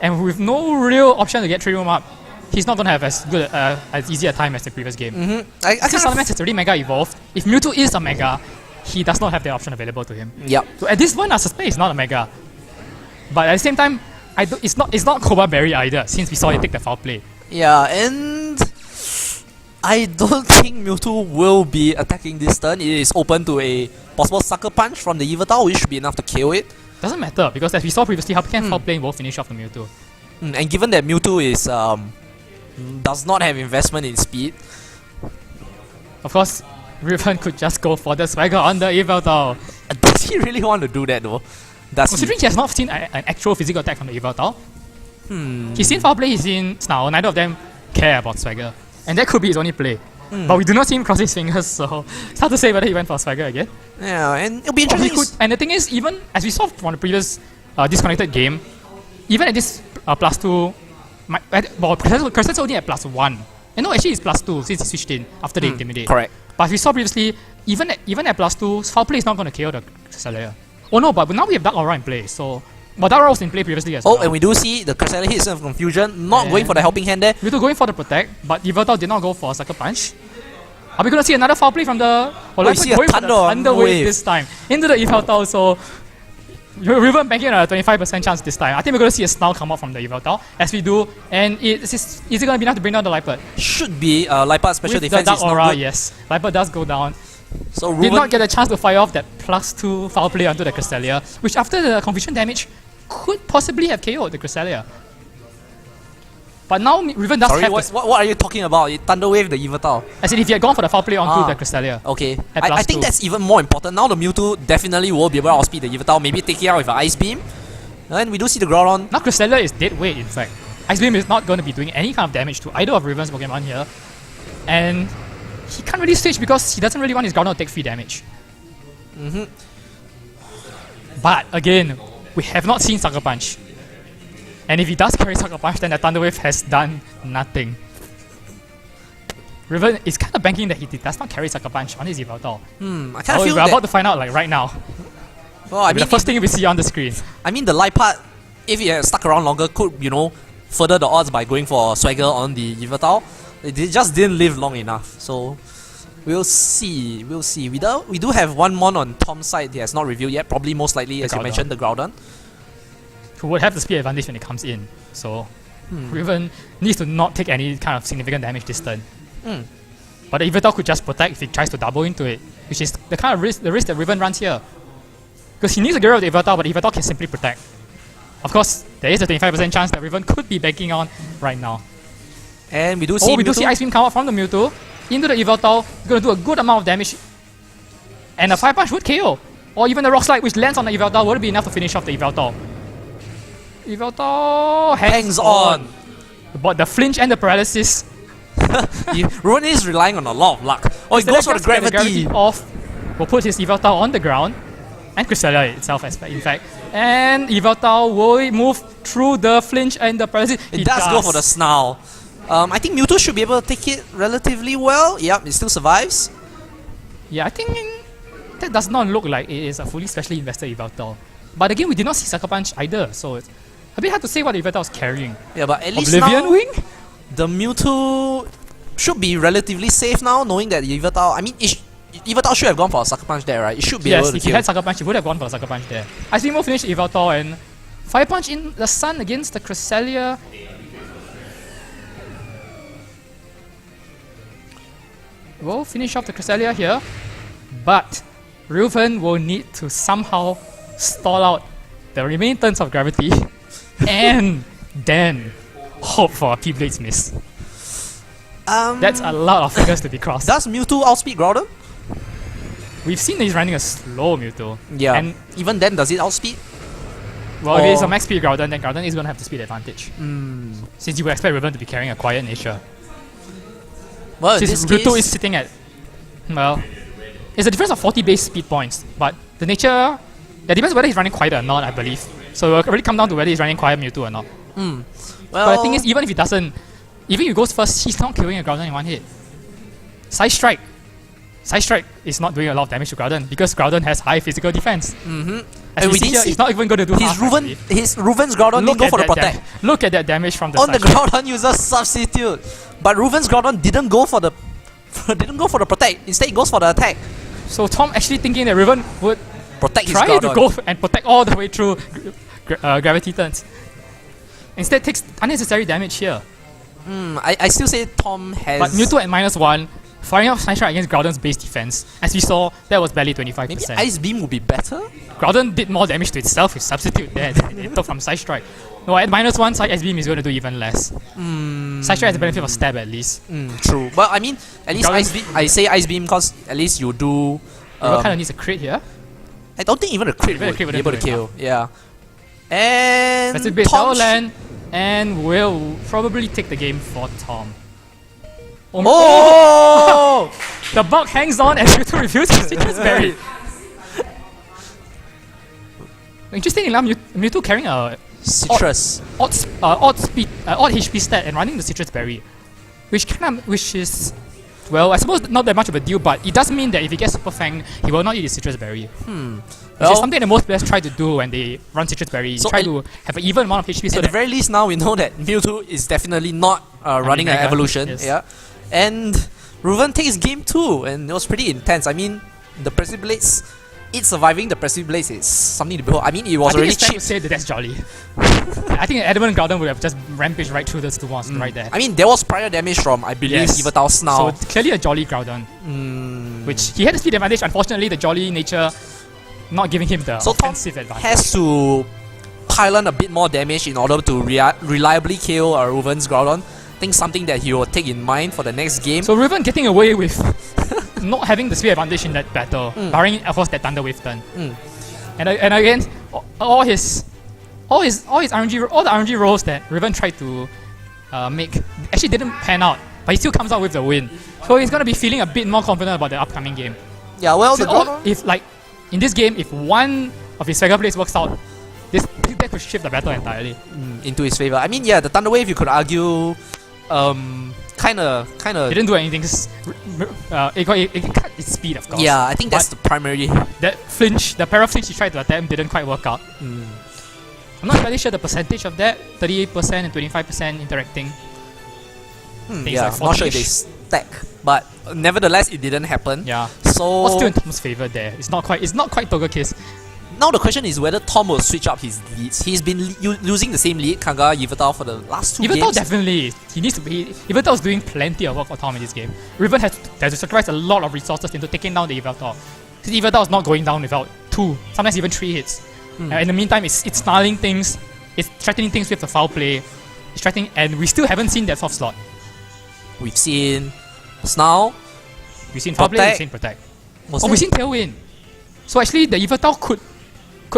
and with no real option to get 3 room up, he's not going to have as good as easy a time as the previous game. I Since kind of... Salamence has already Mega evolved, if Mewtwo is a Mega, he does not have the option available to him. Yep. So at this point, I suspect it's not a Mega. But at the same time, it's not Cobra Berry either, since we saw it take the foul play. Yeah, and... I don't think Mewtwo will be attacking this turn. It is open to a possible Sucker Punch from the Yveltal, which should be enough to KO it. Doesn't matter, because as we saw previously, Hurricane foul play will finish off the Mewtwo. And given that Mewtwo is does not have investment in speed, Of course, Reuven could just go for the swagger on the Yveltal. does he really want to do that though? That's Considering he has not seen an actual physical attack from the Yveltal. Hmm. He's seen foul play, he's seen Snarl. Neither of them care about Swagger. And that could be his only play. But we do not see him cross his fingers, so it's hard to say whether he went for Swagger again. Yeah, and it'll be Or he interesting. could, and the thing is, even as we saw from the previous disconnected game, even at this +2, Crescent's only at +1. And no, actually it's +2 since he switched in after the Intimidate. Correct. But as we saw previously, even at +2, foul play is not going to KO the Cresselia. Oh no, but now we have Dark Aura in play, so... But Dark Aura was in play previously as well. Oh, and we do see the Cresselia hits some confusion, not going for the helping hand there. Mewtwo going for the Protect, but Yveltal did not go for a Sucker Punch. Are we going to see another foul play from the... we see a going for the Thunder Wave Wave this time. Into the Yveltal, so... Reuven banking on a 25% chance this time. I think we're going to see a Snarl come out from the Yveltal, as we do. And is it going to be enough to bring down the Liepard? Should be. Liepard's special With defense the Dark is not Aura, good. yes. Liepard does go down. So Did not Reuven, get a chance to fire off that +2 foul play onto the Cresselia, which after the confusion damage could possibly have KO'd the Cresselia. But now Reuven does sorry, have what are you talking about? Thunder Wave the Yveltal. as in if he had gone for the foul play onto the Cresselia. Okay, At I think +2. that's even more important. Now the Mewtwo definitely will be able to outspeed the Yveltal, maybe take it out with an Ice Beam. And we do see the Groudon. Now Cresselia is dead weight in fact. Ice Beam is not going to be doing any kind of damage to either of Reuven's Pokemon here. And he can't really switch because he doesn't really want his Groudon to take free damage. But again, we have not seen Sucker Punch. And if he does carry Sucker Punch, then the Thunder Wave has done nothing. Reuven is kind of banking that he does not carry Sucker Punch on his Yveltal. I kind of feel We're about that. to find out like right now. Well, I The mean, first thing we see on the screen. I mean, the Liepard, if he had stuck around longer, could further the odds by going for Swagger on the Yveltal. It just didn't live long enough. So we'll see. We'll see. We do have one Mon on Tom's side. He has not revealed yet. Probably most likely, as you Groudon. mentioned, the Groudon. Who would have the speed advantage when it comes in. So Reuven needs to not take any kind of significant damage this turn. But the Yveltal could just protect if he tries to double into it, which is the kind of risk that Reuven runs here. Because he needs to get rid of the Yveltal, but the Yveltal can simply protect. Of course, there is a 25% chance that Reuven could be banking on right now. And we do see We do see Ice Beam come out from the Mewtwo into the Yveltal. It's going to do a good amount of damage. And a Fire Punch would KO. Or even the Rock Slide, which lands on the Yveltal, would be enough to finish off the Yveltal. Yveltal hangs on. But the flinch and the paralysis. Reuven is relying on a lot of luck. Oh, he goes for the gravity. Off. Will put his Yveltal on the ground. And Cresselia itself, in fact. And Yveltal will move through the flinch and the paralysis. It does go for the Snarl. I think Mewtwo should be able to take it relatively well. Yep, it still survives. Yeah, I think that does not look like it is a fully specially invested Yveltal. But again, we did not see Sucker Punch either, so it's a bit hard to say what Yveltal is carrying. Yeah, but at least Oblivion now, Wing? the Mewtwo should be relatively safe now, knowing that the Yveltal... I mean, Yveltal should have gone for a Sucker Punch there, right? It should be able Yes, to if he kill. had Sucker Punch, he would have gone for a Sucker Punch there. Ice Beam will finish Yveltal and Fire Punch in the sun against the Cresselia. We'll finish off the Cresselia here, but Reuven will need to somehow stall out the remaining turns of gravity and then hope for a P-Blades miss. That's a lot of fingers to be crossed. Does Mewtwo outspeed Groudon? We've seen that he's running a slow Mewtwo. Yeah. And even then, does it outspeed? well, if it's a max speed Groudon, then Groudon is going to have the speed advantage. Since you would expect Reuven to be carrying a quiet nature. Well, in Since this Mewtwo case, is sitting at, well, it's a difference of 40 base speed points, but the nature, that depends whether he's running quiet or not, I believe. So it will really come down to whether he's running quiet Mewtwo or not. well, But the thing is, even if he doesn't, even if he goes first, he's not killing a Groudon in one hit. Side Strike. Side Strike is not doing a lot of damage to Groudon because Groudon has high physical defense. As And we we see did here, see it's not even going to do half, I believe. his Reuven's Groudon didn't go for the protect. Look at that damage from the On the Side Strike. Groudon user substitute. But Reuven's Groudon didn't go for the protect. Instead, it goes for the attack. So Tom actually thinking that Reuven would Protect his try Groudon. to go and protect all the way through gravity turns. Instead takes unnecessary damage here. I still say Tom has... But Mewtwo at -1, firing off Side Strike against Groudon's base defense. As we saw, that was barely 25%. Maybe Ice Beam would be better? Groudon did more damage to itself with Substitute there than it took from Side Strike. No, at -1, Side Ice Beam is going to do even less. Side Strike has the benefit of a stab at least. True. But I mean, at least Groudon- Ice Beam... I say Ice Beam because at least you do... Reuven kind of needs a crit here. I don't think even a crit Even a would crit be wouldn't able to do kill. Yeah. And Passive base Tom land, and will probably take the game for Tom. Oh! The bug hangs on and Mewtwo refuses Citrus Berry. Interesting enough, Mewtwo carrying a Citrus. odd HP stat and running the Citrus Berry, which is, well, I suppose not that much of a deal, but it does mean that if he gets Super Fang, he will not eat the Citrus Berry. Which is something that most players try to do when they run Citrus Berry. So try to have an even amount of HP. So at the very least, now we know that Mewtwo is definitely not running an Mega, evolution. yes. Yeah, and Reuven takes game 2, and it was pretty intense. I mean, the Precipilates, surviving the Precipilates is something to behold. I mean, it was I think already it's fair cheap. to say that that's jolly. I think Adamant Groudon would have just rampaged right through those two monsters right there. I mean, there was prior damage from, I believe, Yes. Yveltal's now. So clearly a jolly Groudon, which he had the speed advantage. Unfortunately, the jolly nature not giving him the So Tom offensive advantage. has to pile on a bit more damage in order to reliably kill Reuven's Groudon. I think something that he will take in mind for the next game. So Reuven getting away with not having the speed advantage in that battle, barring of course that Thunder Wave turn. And again, all the RNG rolls that Reuven tried to make actually didn't pan out, but he still comes out with the win. So he's gonna be feeling a bit more confident about the upcoming game. Yeah, well, So if like in this game, if one of his Swagger plays works out, that could shift the battle entirely. into his favor. I mean, yeah, the Thunder Wave, you could argue, kind of. It didn't do anything. It cut its speed, of course. Yeah, I think that's the primary. That flinch, the para flinch he tried to attempt didn't quite work out. I'm not entirely sure the percentage of that. 38% and 25% interacting. Yeah, like not sure if 40-ish. they stack, but nevertheless, it didn't happen. Yeah. So What's still in Tom's favor there? It's not quite Togekiss. now the question is whether Tom will switch up his leads. He's been using the same lead, Kanga, Yveltal, for the last 2 Yveltal games. definitely, he needs to be. Yveltal is doing plenty of work for Tom in this game. Reuven has to sacrifice a lot of resources into taking down the Yveltal. Because Yveltal is not going down without 2, sometimes even 3 hits. In the meantime, it's snarling things, it's threatening things with the foul play, it's threatening, and we still haven't seen that soft slot. We've seen Snarl. We've seen foul play, we've seen protect. Was We've seen Tailwind. So actually, the Yveltal could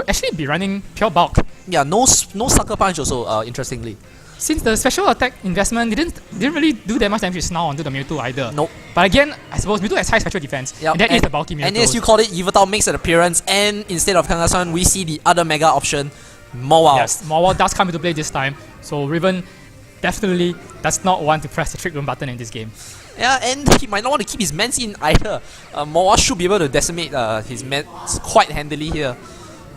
actually be running pure bulk. Yeah, no Sucker Punch also, interestingly. Since the special attack investment didn't really do that much damage with Snarl onto the Mewtwo either. Nope. But again, I suppose Mewtwo has high special defense, Yep. and that is the bulky Mewtwo. And as you called it, Yveltal makes an appearance, and instead of Kangasan, we see the other mega option, Mawile. Yes, Mawile does come into play this time, so Reuven definitely does not want to press the trick room button in this game. Yeah, and he might not want to keep his mans in either. Mawile should be able to decimate his mans quite handily here.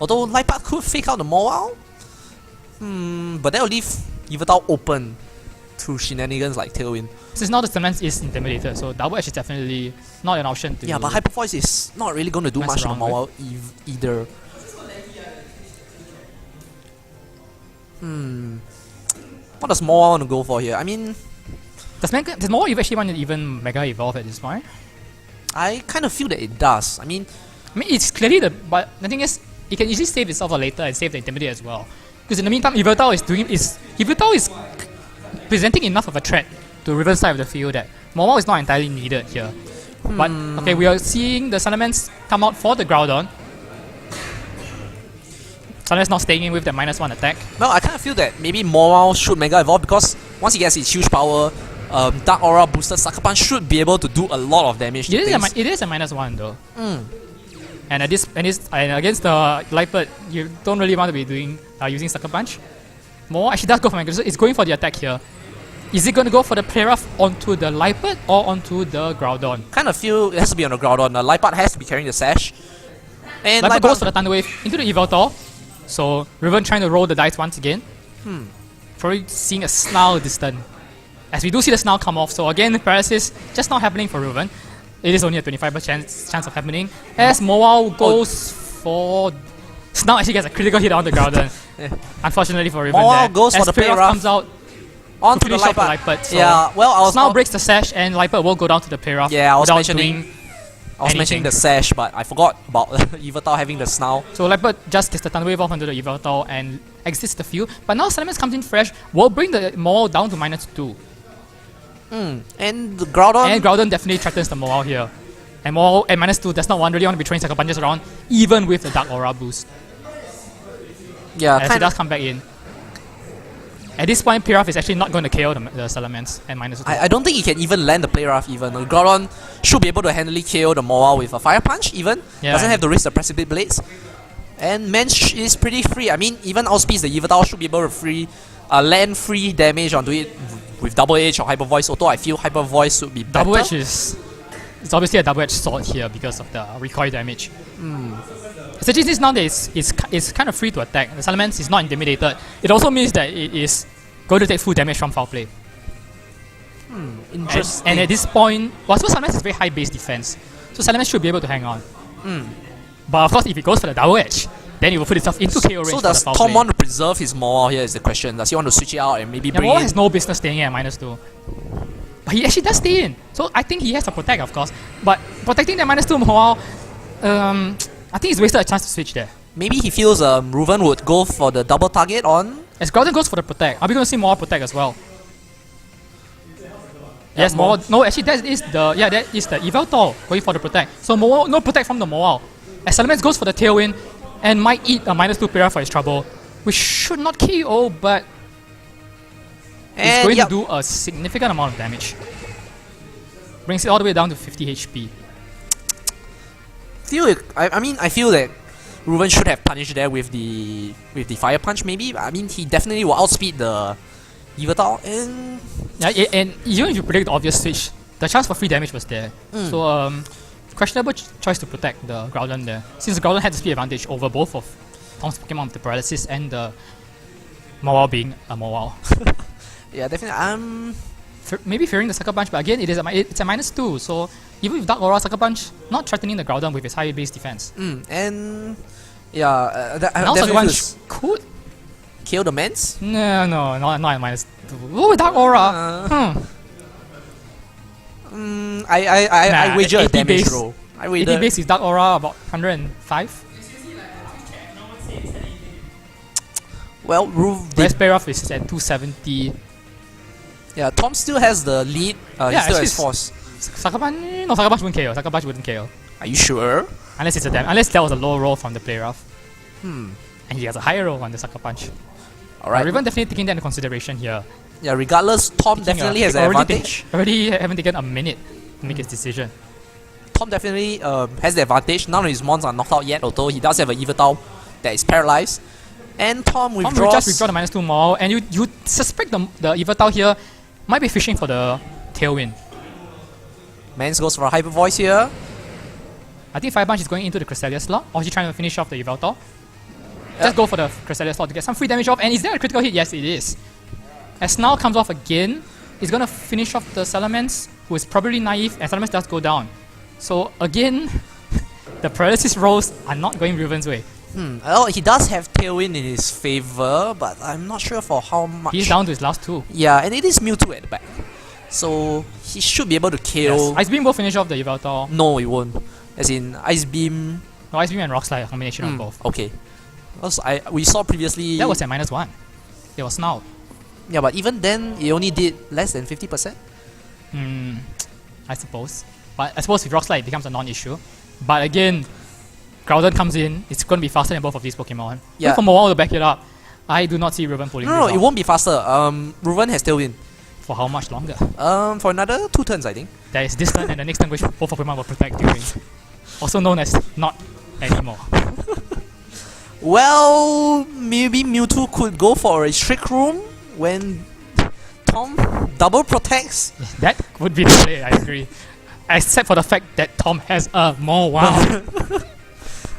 Although Liepard could fake out the Mawile, but that will leave Yveltal open to shenanigans like Tailwind. Since now the Stamens is intimidated, so Double Edge is definitely not an option to. Yeah, but Hyper Voice is not really going to do mess much to the around Mawile either. What does Mawile want to go for here? I mean, Does Mawile actually want to even Mega Evolve at this point? I kind of feel that it does. I mean, It's clearly but the thing is, it can easily save itself for later and save the Intimidate as well. Because in the meantime, Yveltal is presenting enough of a threat to Reuven's side of the field that Mawile is not entirely needed here. But okay, we are seeing the Salamence come out for the Groudon. Salamence not staying in with the -1 attack. well, I kind of feel that maybe Mawile should Mega Evolve because once he gets its huge power, Dark Aura boosted Sucker Punch should be able to do a lot of damage. It to things. is a -1 though. And against the Liepard, you don't really want to be doing using Sucker Punch. Mawile actually does go for Mega. So it's going for the attack here. Is it going to go for the Play Rough onto the Liepard or onto the Groudon? Kind of feel it has to be on the Groudon. Liepard has to be carrying the Sash. And Liepard Liepard goes for the Thunder Wave into the Yveltal. So Reuven trying to roll the dice once again. Probably seeing a Snarl distant. As we do see the Snarl come off. So again, Paralysis just not happening for Reuven. It is only a 25% chance of happening. As Mawile goes for... Snarl actually gets a critical hit on the Groudon. Unfortunately for Reuven Mawile there. goes for as the Play Play Rough Rough comes out onto to the finish off the Liepard. Liepard. So Yeah, well, I was Snarl breaks the Sash and Liepard will go down to the Play Rough. Yeah, I was without mentioning doing mentioning the Sash, but I forgot about Yveltal having the Snarl. So Liepard just gets the Thunder Wave off onto the Yveltal and exits the field. But now Salamence comes in fresh, will bring the Mawile down to -2. And the Groudon. And Groudon definitely threatens the Mawile here. And more at -2 does not really want to be throwing Sucker Punches around, even with the Dark Aura boost. Yeah, As he does come back in. At this point, Piraf is actually not going to KO the Salamence at -2. I don't think he can even land the Play Rough even. Groudon should be able to handily KO the Mawile with a Fire Punch even. Yeah, Doesn't have to risk the Precipitate Blades. And Mensch is pretty free. I mean, even outspeeds the Yveltal should be able to land free damage onto it with Double Edge or Hyper Voice. Although I feel Hyper Voice would be better. Double Edge it's obviously a double-edged sword here because of the recoil damage. Essentially, since now that it's kind of free to attack, the Salamence is not intimidated. It also means that it is going to take full damage from foul play. Interesting. And at this point, well, so Salamence is very high base defense, so Salamence should be able to hang on. But of course, if it goes for the double edge, then it will put itself into KO range. So for does the foul Tom play. want to preserve his Mawile here is the question. Does he want to switch it out and maybe bring Mawile in... has no business staying at -2. But he actually does stay in. So I think he has to protect, of course. But protecting that -2 Mawile, I think he's wasted a chance to switch there. Maybe he feels Reuven would go for the double target on... As Groudon goes for the protect, are we going to see Mawile protect as well? Yes, Mawile- Mawile. No, actually that is the Yveltal going for the protect. So Mawile, no protect from the Mawile. As Salamence goes for the Tailwind and might eat a -2 Piraf for his trouble, which should not KO, but it's going to do a significant amount of damage. Brings it all the way down to 50 HP. I feel that Reuven should have punished there with the Fire Punch maybe. I mean, he definitely will outspeed the Yveltal and... Yeah, and even if you predict the obvious switch, the chance for free damage was there. So questionable choice to protect the Groudon there, since the Groudon had the speed advantage over both of Tom's Pokemon with the Paralysis and the Mawile being a Mawile. Yeah, definitely. Maybe fearing the Sucker Punch, but again, it's a -2, so even with Dark Aura, Sucker Punch not threatening the Groudon with its high base defense. And... Yeah, Now Sucker Punch could... kill the Mance? No, not at -2. Oh, with Dark Aura! I wager a 80 damage base. roll. 80 base is Dark Aura about 105. Well, Whereas Piraf is at 270. yeah, Tom still has the lead. He still has force. Sucker Punch? No, Sucker Punch wouldn't KO. Sucker Punch wouldn't KO. Are you sure? Unless that was a low roll from the Play Rough. And he has a higher roll on the Sucker Punch. Alright. Reuven definitely taking that into consideration here. Yeah, regardless, Tom definitely has an advantage. Already haven't taken a minute to make his decision. Tom definitely has the advantage. None of his mons are knocked out yet, although he does have a Yveltal that is paralyzed. And Tom withdraws. Tom will just withdraw the -2 Mawile, and you suspect the Yveltal here might be fishing for the Tailwind. Mance goes for a Hyper Voice here. I think Fire Punch is going into the Cresselia slot, or is he trying to finish off the Yveltal? Just go for the Cresselia slot to get some free damage off, and is there a critical hit? Yes, it is. As Snarl comes off again, it's going to finish off the Salamence, who is probably naive, and Salamence does go down. So again, the paralysis rolls are not going Reuven's way. Well, he does have Tailwind in his favor, but I'm not sure for how much. He's down to his last 2. Yeah, and it is Mewtwo at the back. So he should be able to kill... Yes. Ice Beam will finish off the Yveltal. No, it won't. As in, Ice Beam... No, Ice Beam and Rock Slide, a combination of both. Okay. Also, we saw previously... That was at -1. It was now. Yeah, but even then, it only did less than 50%. I suppose. But I suppose with Rock Slide, it becomes a non-issue. But again, Groudon comes in, it's going to be faster than both of these Pokemon. Yeah. Wait for Mawile to back it up. I do not see Reuven pulling No, this it off. won't be faster. Reuven has Tailwind. For how much longer? For another 2 turns, I think. There is this turn and the next turn which both Pokemon will protect during. Also known as not anymore. Well, maybe Mewtwo could go for a Trick Room when Tom double protects. That would be the play, I agree. Except for the fact that Tom has a Mawile.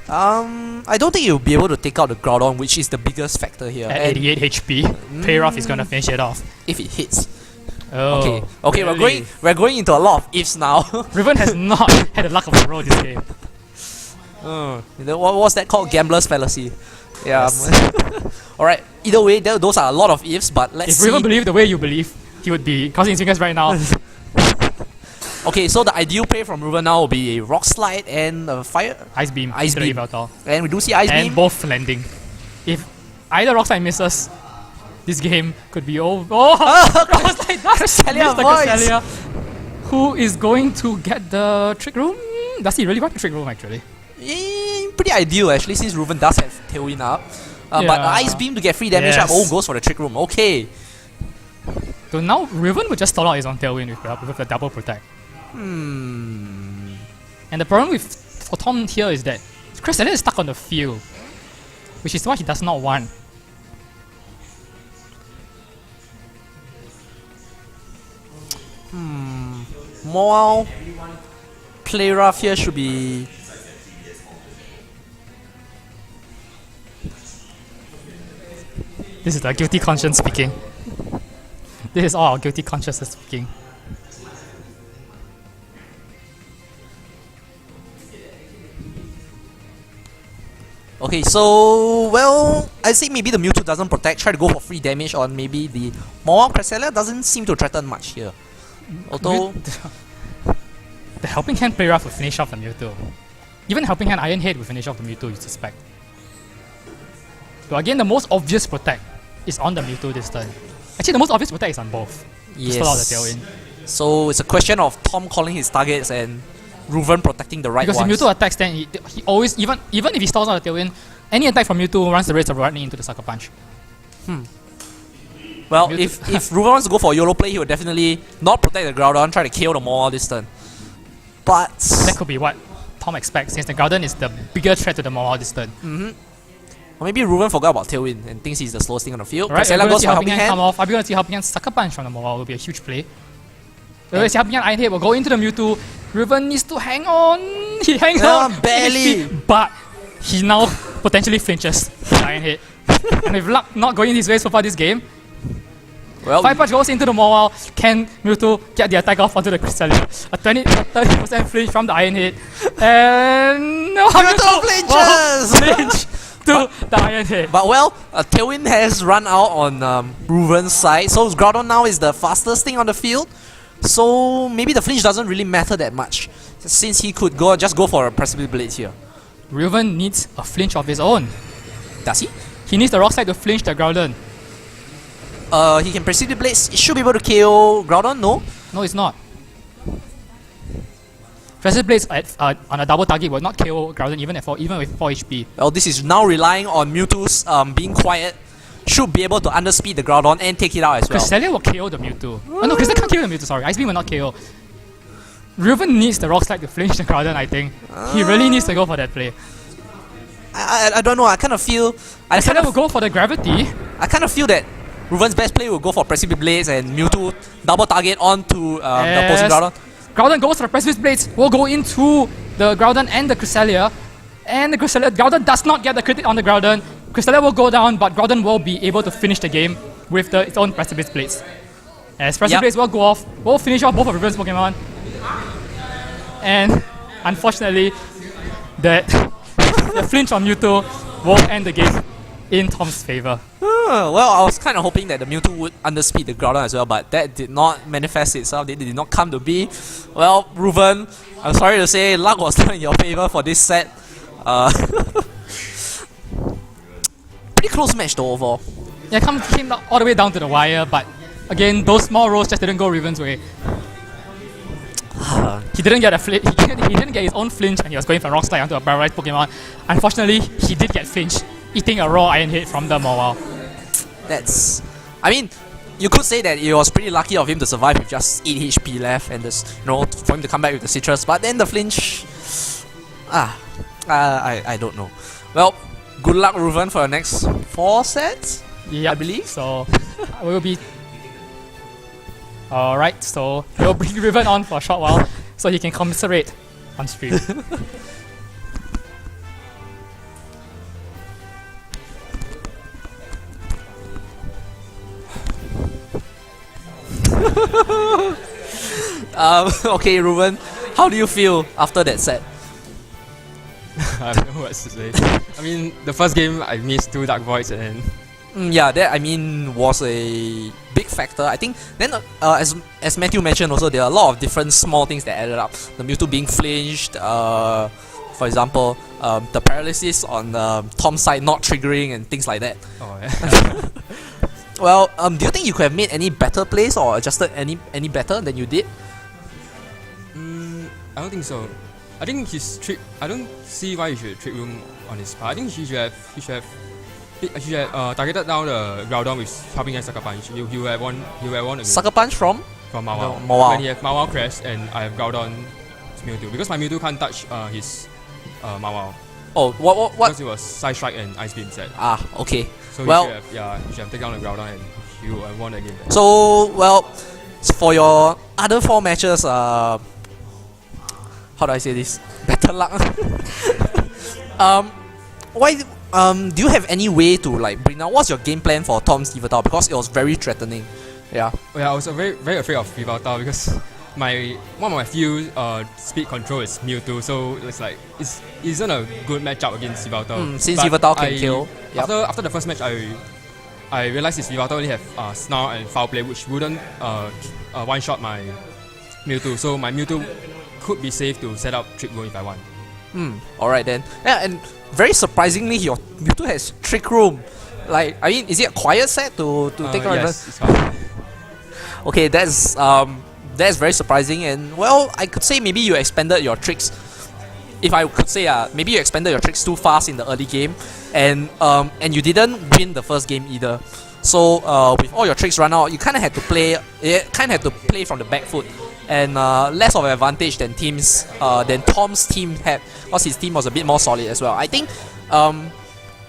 I don't think you'll be able to take out the Groudon, which is the biggest factor here. At 88 HP, Payroff is going to finish it off. If it hits. Oh, Okay, really? we're going into a lot of ifs now. Reuven has not had the luck of the roll this game. What was that called? Gambler's fallacy. Yeah. Yes. Alright, either way, those are a lot of ifs, but let's If see. Reuven believed the way you believe, he would be crossing his fingers right now. Okay, so the ideal play from Reuven now will be a Rock Slide and a Fire... Ice Beam. Ice into the Beam. Yveltal. And we do see Ice And Beam. both landing. If either Rock Slide misses, this game could be over. Oh! Rock Slide does Cresselia miss the voice. Cresselia. Who is going to get the Trick Room? Does he really want to trick room actually? Pretty ideal actually, since Reuven does have Tailwind up. But Ice Beam to get free damage up. Oh, goes for the Trick Room. Okay. So now Reuven would just stall out his own Tailwind with the double protect. Hmm. And the problem for Tom here is that Cresselia is stuck on the field, which is what he does not want. Moal play rough here should be. This is the guilty conscience speaking. This is all our guilty consciences speaking. Okay, so well, I think maybe the Mewtwo doesn't protect. Try to go for free damage on maybe the Moal. Cresselia doesn't seem to threaten much here. Although the Helping Hand play rough will finish off the Mewtwo. Even Helping Hand Iron Head will finish off the Mewtwo, you suspect. So again, the most obvious protect is on the Mewtwo this turn. Actually, the most obvious protect is on both. yes. To stall out the Tailwind. So it's a question of Tom calling his targets and Reuven protecting the right Because ones. if Mewtwo attacks, then he always, even if he stalls out the Tailwind, any attack from Mewtwo runs the risk of running into the Sucker Punch. Well, Mewtwo- if Reuven wants to go for a YOLO play, he would definitely not protect the Groudon, try to KO the Moal this turn. But That could be what Tom expects, since the Groudon is the bigger threat to the Mawile this turn. or maybe Reuven forgot about Tailwind and thinks he's the slowest thing on the field. Right, Cresselia we're going to goes see for Helping Helping Hand come Hand. off. Are we going to see Helping Hand Sucker Punch from the Mawile? Will be a huge play. We're going to see Helping Hand Iron Head will go into the Mewtwo. Reuven needs to hang on. He hangs on. Barely. But he now potentially flinches the Iron Head. And with luck not going his way so far this game, Well, Fire Punch goes into the Mawile. Can Mewtwo get the attack off onto the Cresselia? A 30% flinch from the Iron Head. And no, Mewtwo flinches! Flinch to the Iron Head. But well, Tailwind has run out on Reuven's side, so Groudon now is the fastest thing on the field. So maybe the flinch doesn't really matter that much, since he could just go for a Precipice Blades here. Reuven needs a flinch of his own. Does he? He needs the Rock Slide to flinch the Groudon. He can Precipice Blades. He should be able to KO Groudon, no? No, it's not. Precipice Blades on a double target will not KO Groudon even with 4 HP. Well, this is now relying on Mewtwo's being quiet. Should be able to underspeed the Groudon and take it out as well. Cresselia will KO the Mewtwo. Oh no, Cresselia can't KO the Mewtwo, sorry. Ice Beam will not KO. Reuven needs the Rock Slide to flinch the Groudon, I think. He really needs to go for that play. I don't know. I kind of feel. Cresselia will go for the Gravity. I kind of feel that Reuven's best play will go for Precipice Blades and Mewtwo double target onto the opposing Groudon. Groudon goes for the Precipice Blades, will go into the Groudon and the Cresselia. And the Cresselia, Groudon does not get the crit on the Groudon. Cresselia will go down, but Groudon will be able to finish the game with its own Precipice Blades. As Precipice Blades will go off, will finish off both of Reuven's Pokemon. And unfortunately, the flinch on Mewtwo will end the game in Tom's favor. Well, I was kind of hoping that the Mewtwo would underspeed the Groudon as well, but that did not manifest itself. It did not come to be. Well, Reuven, I'm sorry to say, luck was not in your favor for this set. Pretty close match though overall. Yeah, came all the way down to the wire, but again, those small rolls just didn't go Reuven's way. He didn't get he didn't get his own flinch, and he was going for Rock Slide onto a paralyzed Pokemon. Unfortunately, he did get flinched, eating a raw Iron Head from the Mawile. That's... I mean, you could say that it was pretty lucky of him to survive with just 8 HP left and just, for him to come back with the Citrus, but then the flinch... I don't know. Well, good luck Reuven for your next 4 sets, Yep. I believe. So, we'll be... Alright, so we'll bring Reuven on for a short while so he can commiserate on stream. Okay, Reuven, how do you feel after that set? I don't know what to say. I mean, the first game I missed 2 Dark Voids and... Yeah, that I mean was a big factor. I think then as Matthew mentioned also, there are a lot of different small things that added up. The Mewtwo being flinched, for example, the paralysis on Tom's side not triggering and things like that. Oh, yeah. Well, do you think you could have made any better plays or adjusted any better than you did? I don't think so. I think his trick. I don't see why he should trick room on his part. I think he should have targeted down the Groudon with helping and Sucker Punch. He would have won. He would have won again. Sucker Punch from Mawile. Mawile. When he have Mawile Crest and I have Groudon Mewtwo, because my Mewtwo can't touch his Mawile. Oh, what? Because it was Side Strike and Ice Beam set. Ah, okay. So Well- he should have taken down the Groudon and he would have won the game. So, well, for your other 4 matches, how do I say this? Better luck. Why? Do you have any way to like bring down? What's your game plan for Tom's Yveltal? Because it was very threatening. Yeah. Oh, yeah, I was very very afraid of Yveltal because one of my few speed control is Mewtwo, so it's like it isn't a good matchup against Yveltal. Since But Yveltal can kill. Yep. After the first match, I realized his Yveltal only have Snarl and Foul Play, which wouldn't one shot my Mewtwo. So my Mewtwo could be safe to set up Trick Room if I want. Alright then. Yeah, and very surprisingly, your Mewtwo has Trick Room. Like, I mean, is it a quiet set to take on? Yes, it's fine. Okay, that's very surprising, and well, I could say maybe you expanded your tricks. If I could say, maybe you expanded your tricks too fast in the early game, and you didn't win the first game either. So with all your tricks run out, you kind of had to play. From the back foot, and less of an advantage than Tom's team had, because his team was a bit more solid as well. I think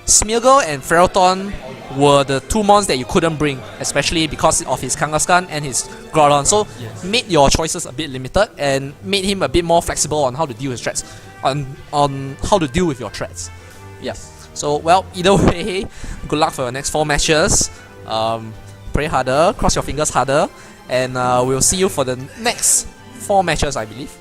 Smeargle and Ferrothorn were the 2 mons that you couldn't bring, especially because of his Kangaskhan and his Groudon. So made your choices a bit limited and made him a bit more flexible on how to deal with threats, on how to deal with your threats. Yes. So well, either way, good luck for your next 4 matches. Pray harder, cross your fingers harder, and we'll see you for the next 4 matches, I believe.